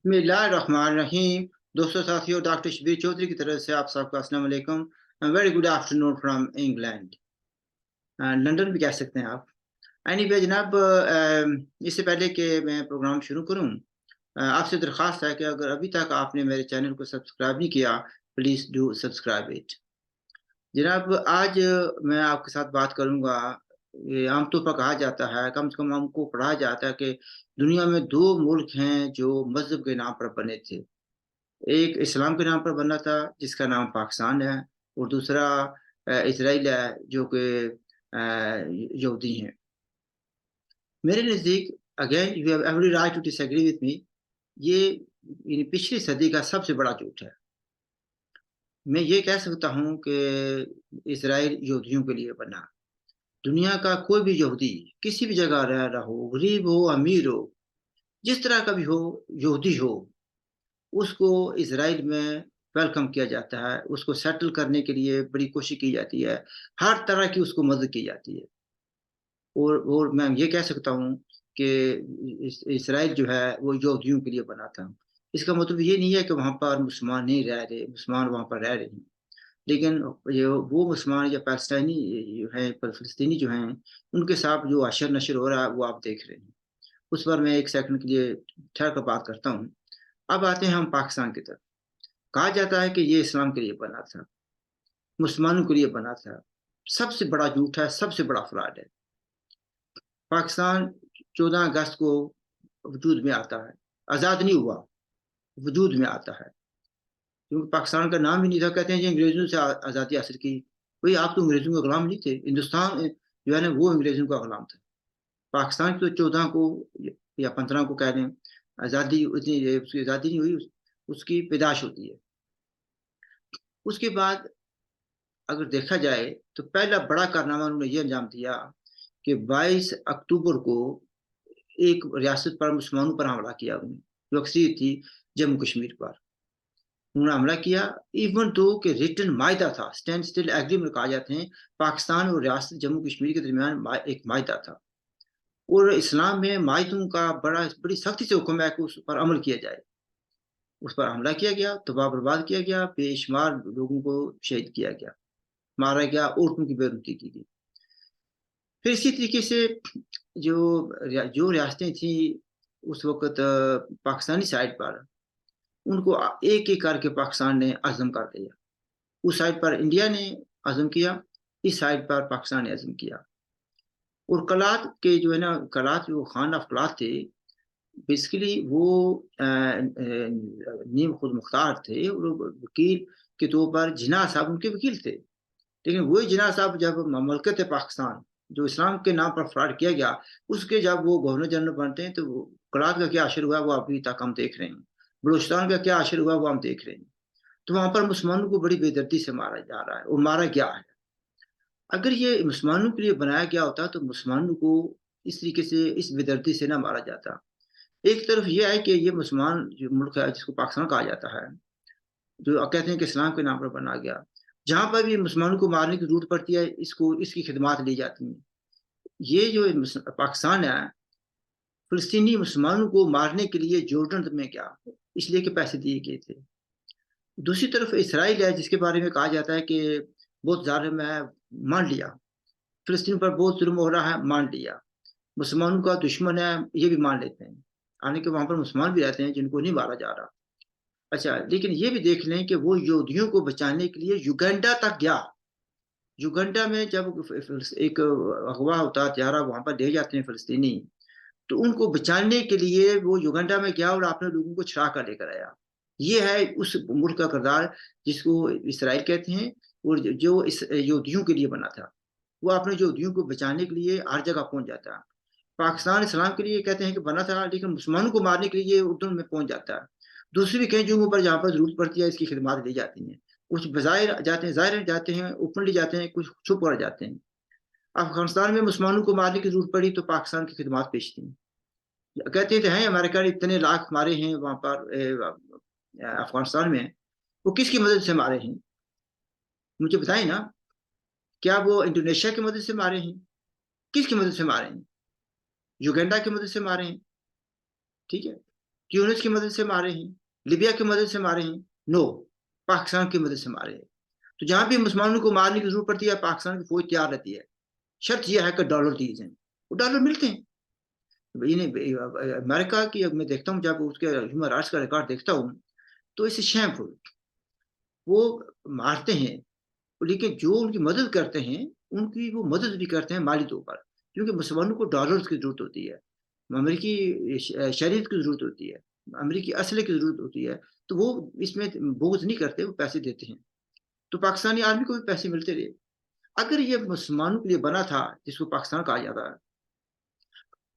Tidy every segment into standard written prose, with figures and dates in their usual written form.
बिस्मिल्लाहिर्रहमानिर्रहीम। दोस्तों, साथियों, डॉक्टर शबीर चौधरी की तरफ से आप सबको अस्सलाम वालेकुम। Very good afternoon from England, London भी कह सकते हैं आप। एनीवे जनाब, इससे पहले कि मैं प्रोग्राम शुरू करूं, आपसे दरख्वास्त है कि अगर अभी तक आपने मेरे चैनल को सब्सक्राइब नहीं किया, प्लीज़ डू सब्सक्राइब इट। जनाब, आज मैं आपके साथ बात करूंगा। ये आमतौर पर कहा जाता है, कम से कम हमको पढ़ाया जाता है कि दुनिया में दो मुल्क हैं जो मजहब के नाम पर बने थे। एक इस्लाम के नाम पर बना था जिसका नाम पाकिस्तान है, और दूसरा इसराइल है जो कि यहूदी हैं। मेरे नज़दीक, again you have every right to disagree with me, ये पिछली सदी का सबसे बड़ा झूठ है। मैं ये कह सकता हूँ कि इसराइल यहूदियों के लिए बना। दुनिया का कोई भी यहूदी किसी भी जगह रह रहा हो, गरीब हो अमीर हो, जिस तरह का भी हो, यहूदी हो, उसको इसराइल में वेलकम किया जाता है। उसको सेटल करने के लिए बड़ी कोशिश की जाती है। हर तरह की उसको मदद की जाती है। और मैं ये कह सकता हूँ कि इसराइल जो है वो यहूदियों के लिए बना था। इसका मतलब ये नहीं है कि वहाँ पर मुसलमान नहीं रह रहे, मुसलमान वहाँ पर रह रहे हैं। लेकिन ये वो मुसलमान या पैलेस्टाइनी जो हैं, फलस्तीनी जो हैं, उनके साथ जो अशर नशर हो रहा है वो आप देख रहे हैं। उस पर मैं एक सेकंड के लिए ठहर कर बात करता हूँ। अब आते हैं हम पाकिस्तान की तरफ। कहा जाता है कि ये इस्लाम के लिए बना था, मुसलमानों के लिए बना था। सबसे बड़ा झूठ है, सबसे बड़ा फ्रॉड है। पाकिस्तान 14 अगस्त को वजूद में आता है, आज़ाद नहीं हुआ, वजूद में आता है। क्योंकि पाकिस्तान का नाम ही नहीं था। कहते हैं जी अंग्रेजों से आज़ादी हासिल की। भाई, आप तो अंग्रेजों के गुलाम नहीं थे। हिंदुस्तान जो है ना, वो अंग्रेजों का गुलाम था। पाकिस्तान की तो 14 को या 15 को कह लें, आज़ादी उतनी उसकी आज़ादी नहीं हुई, उसकी पैदाश होती है। उसके बाद अगर देखा जाए तो पहला बड़ा कारनामा उन्होंने ये अंजाम दिया कि 22 अक्टूबर को एक रियासत पर, मुसलमानों पर हमला किया उन्होंने, जो अक्सरियत थी जम्मू कश्मीर पर। उन्होंने हमला किया। इवन दो के रिटन मायदा था, स्टैंड स्टिल एग्रीमेंट कहा जाते हैं, पाकिस्तान और रियासत जम्मू कश्मीर के दरमियान एक मायदा था। और इस्लाम में मायदों का बड़ी सख्ती से हुक्म है कि उस पर अमल किया जाए। उस पर हमला किया गया, तबाह बर्बाद किया गया, बेशुमार लोगों को शहीद किया गया, मारा गया, औरतों की बेरुती की गई। फिर इसी तरीके से जो जो रियासतें थी उस वक्त पाकिस्तानी साइड पर, उनको एक एक करके पाकिस्तान ने आज़म कर दिया। उस साइड पर इंडिया ने आज़म किया, इस साइड पर पाकिस्तान ने आज़म किया। और कलात के जो है ना, कलात जो खान ऑफ कलात थे, बेसिकली वो नीम खुद मुख्तार थे, और वकील के तौर पर जिन्ना साहब उनके वकील थे। लेकिन वही जिन्ना साहब जब ममलकत पाकिस्तान, जो इस्लाम के नाम पर फ्रॉड किया गया, उसके जब वो गवर्नर जनरल बनते हैं, तो कलात का क्या असर हुआ वो अभी तक हम देख रहे हैं। बलूचिस्तान का क्या असर हुआ वो हम देख रहे हैं। तो वहां पर मुसलमानों को बड़ी बेदर्दी से मारा जा रहा है, और मारा गया है। अगर ये मुसलमानों के लिए बनाया गया होता तो मुसलमानों को इस तरीके से, इस बेदर्दी से ना मारा जाता। एक तरफ यह है कि ये मुसलमान जो मुल्क है जिसको पाकिस्तान कहा जाता है, जो कहते हैं कि इस्लाम के नाम पर बना गया, जहां पर भी मुसलमानों को मारने की जरूरत पड़ती है, इसको इसकी खिदमात ली जाती हैं। ये जो पाकिस्तान है, फिलिस्तीनी मुसलमानों को मारने के लिए जॉर्डन में गया, इसलिए कि पैसे दिए गए थे। दूसरी तरफ इसराइल है जिसके बारे में कहा जाता है कि बहुत जालिम है, मान लिया। फिलिस्तीन पर बहुत जुल्म हो रहा है, मान लिया। मुसलमानों का दुश्मन है, ये भी मान लेते हैं। हालांकि वहां पर मुसलमान भी रहते हैं जिनको नहीं मारा जा रहा। अच्छा, लेकिन ये भी देख लें कि वो यहूदियों को बचाने के लिए युगांडा तक गया। युगांडा में जब एक अगवा होता हत्यारा वहां पर ले जाते हैं फिलिस्तीनी, तो उनको बचाने के लिए वो युगांडा में गया और अपने लोगों को छुड़ा कर लेकर आया। ये है उस मुल्क का किरदार जिसको इसराइल कहते हैं, और जो इस यहूदियों के लिए बना था। वो अपने यहूदियों को बचाने के लिए हर जगह पहुंच जाता है। पाकिस्तान इस्लाम के लिए कहते हैं कि बना था, लेकिन मुसलमानों को मारने के लिए उर्दू में पहुंच जाता है। दूसरी भी कई जगहों पर जहाँ पर जरूरत पड़ती है इसकी खिदमत दी जाती हैं। कुछ बजाय जाते हैं, जाहिर जाते हैं, ओपनली जाते हैं, कुछ छुप कर जाते हैं। अफगानिस्तान में मुसलमानों को मारने की जरूरत पड़ी तो पाकिस्तान की खिदमत पेश थी। कहते थे हैं अमेरिका ने इतने लाख मारे हैं वहां पर अफगानिस्तान में, वो किसकी मदद से मारे हैं? मुझे बताएं ना। क्या वो इंडोनेशिया की मदद से मारे हैं? किसकी मदद से मारे हैं? युगांडा की मदद से मारे हैं। ठीक है। ट्यूनिस की मदद से मारे हैं, लीबिया की मदद से मारे हैं? नो, पाकिस्तान की मदद से मारे हैं। तो जहां भी मुसलमानों को मारने की जरूरत पड़ती है, पाकिस्तान की फौज तैयार रहती है। शर्त यह है कि डॉलर दिए जाएं, वो डॉलर मिलते हैं। अमेरिका की अब मैं देखता हूँ, जब उसके ह्यूमन राइट्स का रिकॉर्ड देखता हूँ, तो इसे शैमफुल, वो मारते हैं, लेकिन जो उनकी मदद करते हैं, उनकी वो मदद भी करते हैं माली तौर पर, क्योंकि मुसलमानों को डॉलर्स की जरूरत होती है, अमेरिकी शरीयत की जरूरत होती है, अमेरिकी असले की जरूरत होती है। तो वो इसमें बोझ नहीं करते, वो पैसे देते हैं। तो पाकिस्तानी आर्मी को भी पैसे मिलते रहे। अगर ये मुसलमानों के लिए बना था, जिसको पाकिस्तान कहा जाता है,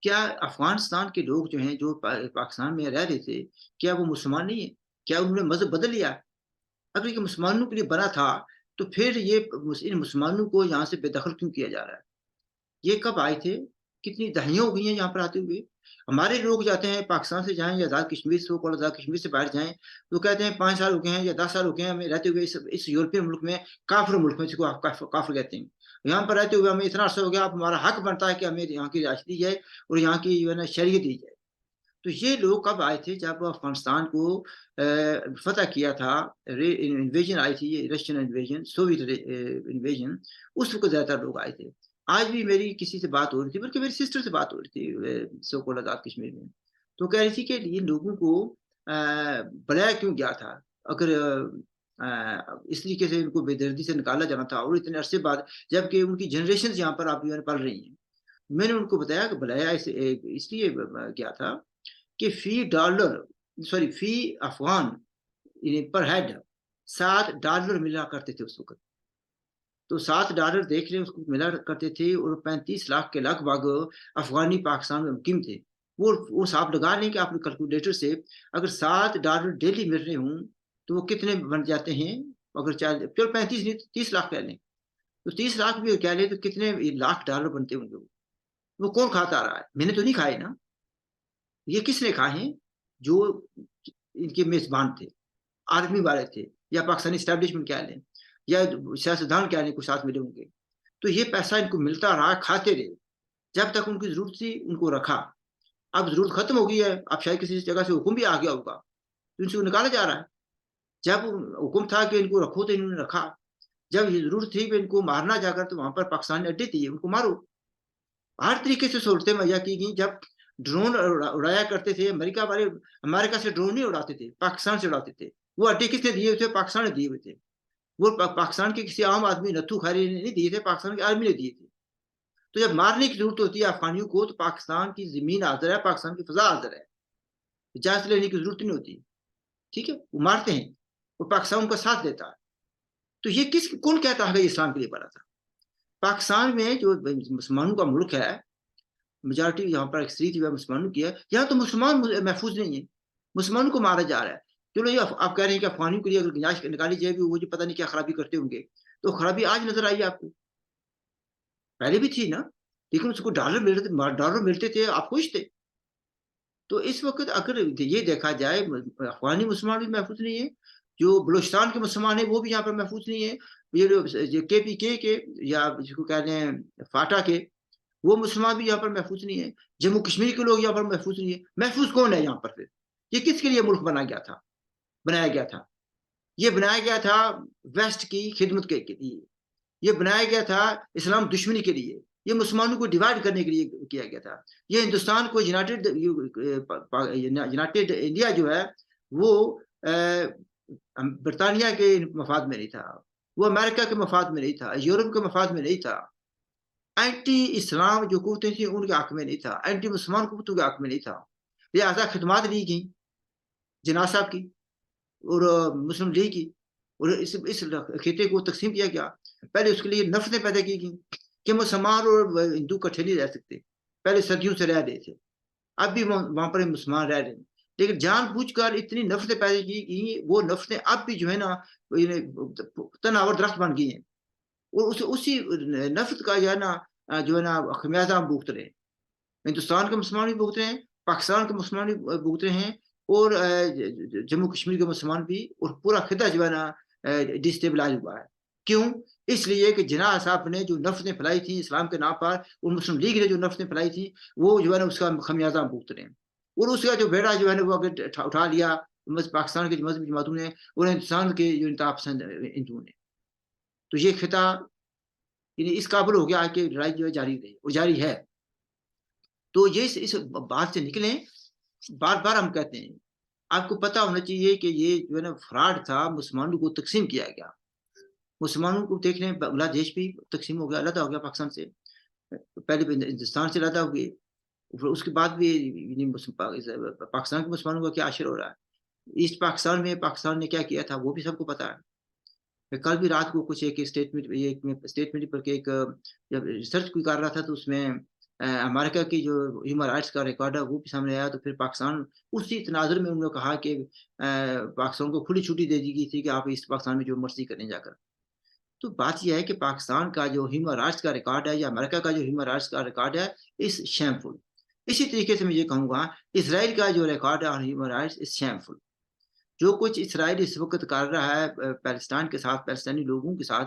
क्या अफगानिस्तान के लोग जो हैं, जो पाकिस्तान में रह रहे थे, क्या वो मुसलमान नहीं है? क्या उन्होंने मजहब बदल लिया? अगर ये मुसलमानों के लिए बना था, तो फिर ये इन मुसलमानों को यहाँ से बेदखल क्यों किया जा रहा है? ये कब आए थे? कितनी दहाइयाँ हो गई हैं यहाँ पर आते हुए। हमारे लोग जाते हैं पाकिस्तान से, जाएं या आज़ाद कश्मीर से, और आज़ाद कश्मीर से बाहर जाएं, तो कहते हैं 5 साल हो गए हैं या 10 साल हो गए हैं हमें रहते हुए इस यूरोपियन मुल्क में, काफिर मुल्क में, जिसको आप काफिर कहते हैं। यहाँ पर रहते हुए हमें इतना अर्सा हो गया, आप हमारा हक बनता है कि हमें यहाँ की रिहायश दी जाए और यहाँ की जो है ना शरीयत दी जाए। तो ये लोग कब आए थे? जब अफगानिस्तान को फतह किया था, इन्वेजन आई थी, ये रशियन इन्वेजन, सोवियत इन्वेजन, उस वक्त ज्यादातर लोग आए थे। आज भी मेरी किसी से बात हो रही थी, बल्कि मेरी सिस्टर से बात हो रही थी सो कोल आजाद कश्मीर में, तो कह रही थी कि ये लोगों को बुलाया क्यों गया था? अगर इस तरीके से इनको बेदर्दी से निकाला जाना था, और इतने अरसे बाद, जबकि उनकी जनरेशन यहाँ पर आप पल रही हैं। मैंने उनको बताया कि बुलाया इसलिए गया था कि फी अफगान पर हेड $7 मिला करते थे उस वक्त। तो $7 देख लें, उसको मिला करते थे, और 35 लाख के लगभग अफगानी पाकिस्तान में मुकीम थे। वो हिसाब लगा लें कि आपने कैलकुलेटर से, अगर $7 डेली मिल रहे हों, तो वो कितने बन जाते हैं? अगर चलो 35 नहीं, 30 लाख कह लें, तो 30 लाख भी कह लें, तो कितने लाख डॉलर बनते होंगे? वो कौन खाता आ रहा है? मैंने तो नहीं खाए ना। ये किसने खाए हैं? जो इनके मेजबान थे, आर्मी वाले थे, या पाकिस्तानी स्टैब्लिशमेंट कह लें, या सियासतदान कह लें, कुछ साथ मिले होंगे। तो ये पैसा इनको मिलता रहा, खाते रहे, जब तक उनकी जरूरत थी उनको रखा। अब जरूरत खत्म हो गई है, अब शायद किसी जगह से हुक्म भी आ गया होगा, तो इनसे निकाला जा रहा है। जब हुक्म था कि इनको रखो, तो इन्होंने रखा। जब ये जरूरत थी कि इनको मारना जाकर, तो वहां पर पाकिस्तान ने अड्डे दिए, उनको मारो। हर तरीके से सहूलतें मुहैया की गई। जब ड्रोन उड़ाया करते थे अमेरिका वाले, अमेरिका से ड्रोन नहीं उड़ाते थे, पाकिस्तान से उड़ाते थे। वो अड्डे किसने दिए हुए थे? पाकिस्तान ने दिए हुए थे। वो पाकिस्तान के किसी आम आदमी नथु खारी ने नहीं दिए थे, पाकिस्तान की आर्मी ने दिए थे। तो जब मारने की जरूरत होती है अफगानियों को, तो पाकिस्तान की जमीन हाजिर है, पाकिस्तान की फजा हाजिर है, इजाजत लेने की जरूरत नहीं होती। ठीक है, वो मारते हैं और पाकिस्तान उनका साथ देता है। तो ये कौन कहता है कि इस्लाम के लिए बना था? पाकिस्तान में जो मुसलमानों का मुल्क है, मेजोरिटी यहाँ पर अक्सरियत जो है मुसलमानों की है, यहाँ तो मुसलमान महफूज नहीं है, मुसलमानों को मारा जा रहा है। चलो ये आप कह रहे हैं कि अफगानियों के लिए अगर गुंजाइश निकाली जाए, वो जो पता नहीं क्या खराबी करते होंगे, तो खराबी आज नजर आई आपको? पहले भी थी ना, लेकिन उसको डॉलर मिलते थे, आप खुश थे। तो इस वक्त अगर ये देखा जाए, अफगानी मुसलमान भी महफूज नहीं है, जो बलूचिस्तान के मुसलमान है वो भी यहाँ पर महफूज नहीं है, ये KPK के, या जिसको कहते हैं फाटा के, वो मुसलमान भी यहाँ पर महफूज नहीं है। जम्मू कश्मीर के लोग यहाँ पर महफूज नहीं है। महफूज कौन है यहाँ पर फिर? ये किसके लिए मुल्क बनाया गया था? ये बनाया गया था वेस्ट की खिदमत के लिए। ये बनाया गया था इस्लाम दुश्मनी के लिए। ये मुसलमानों को डिवाइड करने के लिए किया गया था। ये हिंदुस्तान को यूनाइटेड इंडिया जो है, वो बरतानिया के मफाद में नहीं था, वो अमेरिका के मफाद में नहीं था, यूरोप के मफाद में नहीं था। एंटी इस्लाम जो कुव्वतें थी उनके हक में नहीं था, एंटी मुसलमान कुव्वतों के हक में नहीं था। लिहाजा खिदमात ली गई जिन्ना साहब की और मुस्लिम लीग की, और इस खिते को तकसीम किया गया। पहले उसके लिए नफरतें पैदा की गई कि मुसलमान और हिंदू इकट्ठे नहीं रह सकते। पहले सदियों से रह रहे थे, अब भी वहां पर मुसलमान रह रहे हैं, लेकिन जानबूझकर इतनी नफरतें पैदा की गई, वो नफरतें अब भी जो है ना तनावर दरख्त बन गई हैं, और उसी नफरत का जो है ना खमियाजा हम भुगत रहे हैं। हिंदुस्तान के मुसलमान भी भुगत रहे हैं, पाकिस्तान के मुसलमान भी भुगत रहे हैं, और जम्मू कश्मीर के मुसलमान भी, और पूरा खिता जो है ना डिस्टेबलाइज हुआ है। क्यों? इसलिए कि जिन्ना साहब ने जो नफरतें फैलाई थी इस्लाम के नाम पर, और मुस्लिम लीग ने जो नफरतें फैलाई थी, वो जो है ना उसका खमियाजा हम भुगत रहे हैं। और उसका जो बेड़ा जो है ना वो अगर उठा लिया पाकिस्तान के मजहबी जमातों ने और हिंदुस्तान के जो इंतहा पसंद हिंदुओं ने, तो ये खिता यानी इस काबिल हो गया कि लड़ाई जो है जारी रही और जारी है। तो ये इस बात से निकले, बार बार हम कहते हैं आपको पता होना चाहिए कि ये जो है ना फ्रॉड था, मुसलमानों को तकसीम किया गया। मुसलमानों को देख लें, बांग्लादेश भी तकसीम हो गया, अलग हो गया पाकिस्तान से, पहले हिंदुस्तान से अलग हो गए, फिर उसके बाद भी पाकिस्तान के मुसलमानों का क्या आशिर हो रहा है। ईस्ट पाकिस्तान में पाकिस्तान ने क्या किया था वो भी सबको पता है। मैं कल भी रात को कुछ एक स्टेटमेंट पर एक जब रिसर्च कोई कर रहा था तो उसमें अमेरिका की जो ह्यूमन राइट्स का रिकॉर्ड है वो भी सामने आया। तो फिर पाकिस्तान उसी तनाजुर में उन्होंने कहा कि पाकिस्तान को खुली छुट्टी दे दी गई थी कि आप इस पाकिस्तान में जो मर्जी करें जाकर। तो बात यह है कि पाकिस्तान का जो ह्यूमन राइट्स का रिकॉर्ड है या अमेरिका का जो ह्यूमन राइट्स का रिकॉर्ड है इस शैमफुल। इसी तरीके से मैं ये कहूँगा इसराइल का जो रिकॉर्ड है ऑन ह्यूमन राइट्स इज शैमफुल। जो कुछ इसराइल इस वक्त कर रहा है पैलेस्टाइन के साथ, पैलेस्टाइनी लोगों के साथ,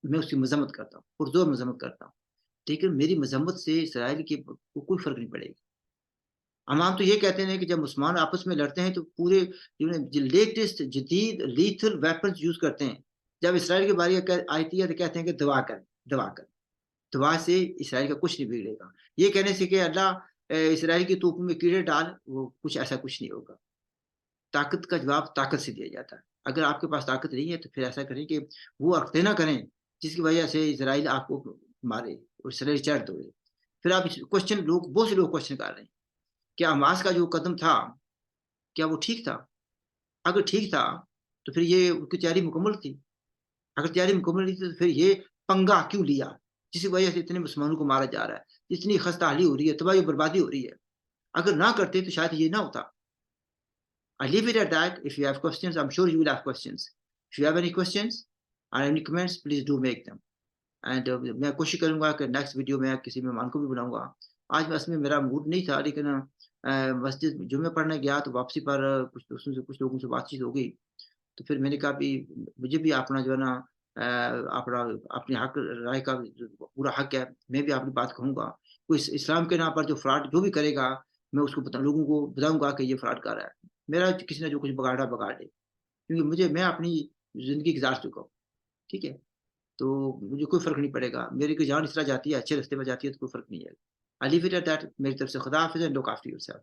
मैं उसकी मजम्मत करता हूँ, पुरजोर मजम्मत करता हूँ। लेकिन मेरी मजम्मत से इसराइल की को कोई फ़र्क नहीं पड़ेगा। हम तो ये कहते हैं कि जब मुसलमान आपस में लड़ते हैं तो पूरे जो लेटेस्ट जदीद लीथल वेपन्स यूज़ करते हैं। जब इसराइल की बारी आती है तो कहते हैं कि दवा कर, दवा कर। दवा से इसराइल का कुछ नहीं बिगड़ेगा। ये कहने से कि अल्लाह इसराइल की तोपों में कीड़े डाल, वो कुछ ऐसा कुछ नहीं होगा। ताकत का जवाब ताकत से दिया जाता है। अगर आपके पास ताकत नहीं है तो फिर ऐसा करें कि वो अख्ते ना करें जिसकी वजह से इसराइल आपको मारे और इसराइल चढ़ दौड़े। फिर आप क्वेश्चन लोग बहुत से लोग क्वेश्चन कर रहे हैं क्या हमास का जो कदम था क्या वो ठीक था? अगर ठीक था तो फिर ये उसकी तैयारी मुकम्मल थी। अगर तैयारी मुकम्मल नहीं थी तो फिर ये पंगा क्यों लिया जिसकी वजह से इतने मुसलमानों को मारा जा रहा है, इतनी खस्ताहाली हो रही है, तबाही बर्बादी हो रही है। अगर ना करते तो शायद ये ना होता। I leave it at that. If you have questions, I'm sure you will have questions. If you have any questions or any comments, please do make them. And मैं कोशिश करूंगा कि नेक्स्ट वीडियो में किसी मेहमान को भी बुलाऊंगा। आज बस में मेरा मूड नहीं था, लेकिन मस्जिद जुमे पढ़ने गया तो वापसी पर कुछ दोस्तों से कुछ लोगों से बातचीत हो गई। तो फिर मैंने कहा भी मुझे भी अपना जो है ना अपना अपने हक राय का पूरा हक है, मैं भी अपनी बात कहूँगा। कोई इस्लाम के नाम पर जो फ्रॉड जो भी करेगा मैं उसको लोगों को बताऊंगा कि ये फ्रॉड कर रहा है। मेरा किसी ने जो कुछ बगाड़ा बगाड़ दे, क्योंकि मैं अपनी जिंदगी गुजार चुका हूँ। ठीक है, तो मुझे कोई फ़र्क नहीं पड़ेगा। मेरी कोई जान इस तरह जाती है, अच्छे रास्ते पे जाती है तो कोई फ़र्क नहीं है। I leave it at that. मेरी तरफ से खुदा हाफ़िज़ एंड लुक आफ्टर योरसेल्फ।